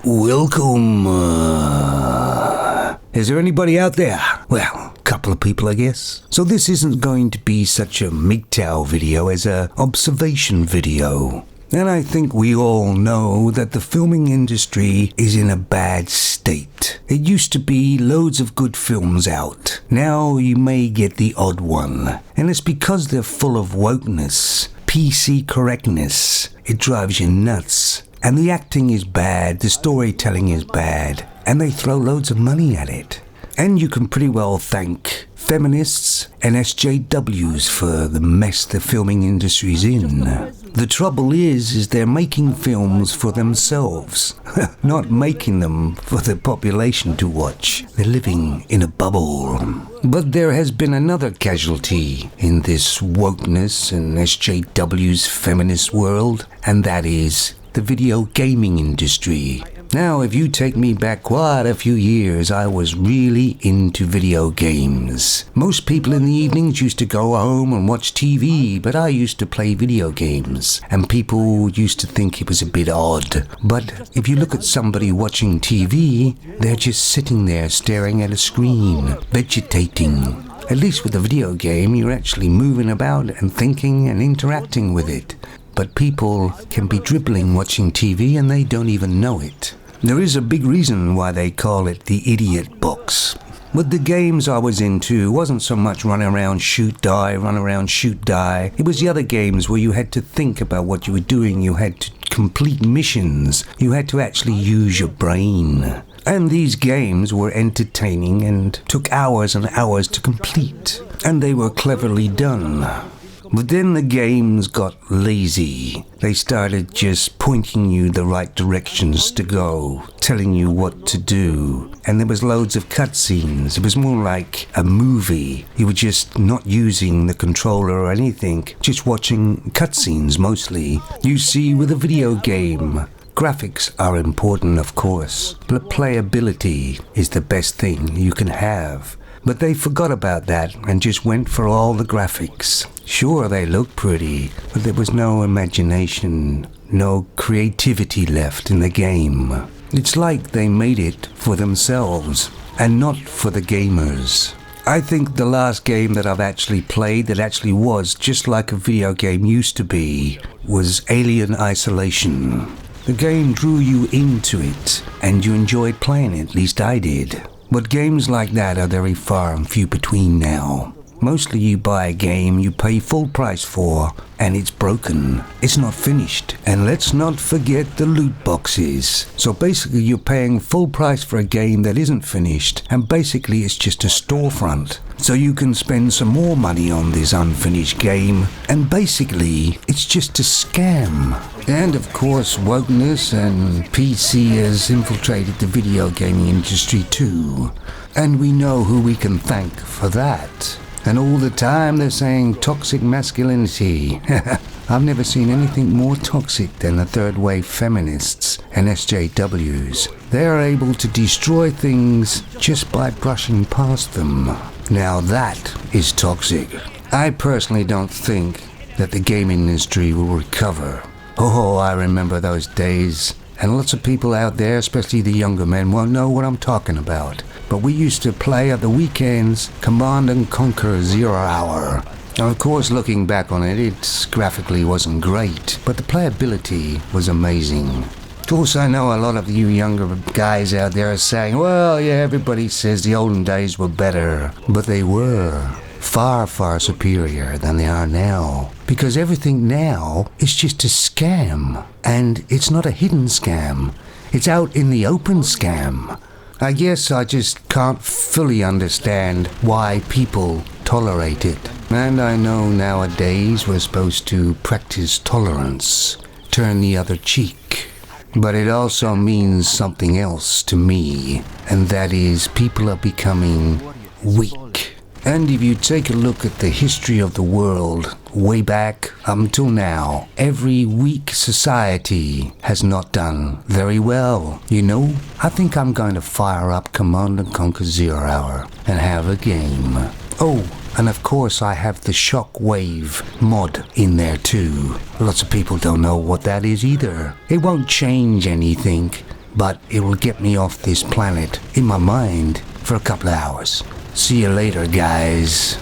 Welcome. Is there anybody out there? Well, a couple of people, I guess. So this isn't going to be such a MGTOW video as a observation video. And I think we all know that the filming industry is in a bad state. It used to be loads of good films out. Now you may get the odd one. And it's because they're full of wokeness, PC correctness. It drives you nuts. And the acting is bad, the storytelling is bad, and they throw loads of money at it. And you can pretty well thank feminists and SJWs for the mess the filming industry's in. The trouble is they're making films for themselves, not making them for the population to watch. They're living in a bubble. But there has been another casualty in this wokeness and SJW's feminist world, and that is the video gaming industry. Now, if you take me back quite a few years, I was really into video games. Most people in the evenings used to go home and watch TV, but I used to play video games, and people used to think it was a bit odd. But if you look at somebody watching TV, they're just sitting there staring at a screen, vegetating. At least with a video game, you're actually moving about and thinking and interacting with it. But people can be dribbling watching TV and they don't even know it. There is a big reason why they call it the idiot box. But the games I was into wasn't so much run around, shoot, die, run around, shoot, die. It was the other games where you had to think about what you were doing. You had to complete missions. You had to actually use your brain. And these games were entertaining and took hours and hours to complete. And they were cleverly done. But then the games got lazy. They started just pointing you the right directions to go, telling you what to do. And there was loads of cutscenes. It was more like a movie. You were just not using the controller or anything, just watching cutscenes mostly. You see, with a video game, graphics are important, of course, but playability is the best thing you can have. But they forgot about that and just went for all the graphics. Sure, they looked pretty, but there was no imagination, no creativity left in the game. It's like they made it for themselves and not for the gamers. I think the last game that I've actually played that actually was just like a video game used to be was Alien Isolation. The game drew you into it and you enjoyed playing it, at least I did. But games like that are very far and few between now. Mostly you buy a game you pay full price for, and it's broken. It's not finished. And let's not forget the loot boxes. So basically you're paying full price for a game that isn't finished, and basically it's just a storefront. So you can spend some more money on this unfinished game, and basically it's just a scam. And of course wokeness and PC has infiltrated the video gaming industry too. And we know who we can thank for that. And all the time they're saying toxic masculinity. I've never seen anything more toxic than the third-wave feminists and SJWs. They are able to destroy things just by brushing past them. Now that is toxic. I personally don't think that the gaming industry will recover. Oh, I remember those days. And lots of people out there, especially the younger men, won't know what I'm talking about. But we used to play at the weekends Command & Conquer 0 Hour. Now, of course, looking back on it, it graphically wasn't great, but the playability was amazing. Of course, I know a lot of you younger guys out there are saying, well, yeah, everybody says the olden days were better. But they were far, far superior than they are now. Because everything now is just a scam. And it's not a hidden scam. It's out in the open scam. I guess I just can't fully understand why people tolerate it. And I know nowadays we're supposed to practice tolerance, turn the other cheek. But it also means something else to me, and that is people are becoming weak. And if you take a look at the history of the world, way back up until now, every weak society has not done very well. You know, I think I'm going to fire up Command & Conquer 0 Hour and have a game. Oh, and of course I have the Shockwave mod in there too. Lots of people don't know what that is either. It won't change anything, but it will get me off this planet in my mind for a couple of hours. See you later, guys.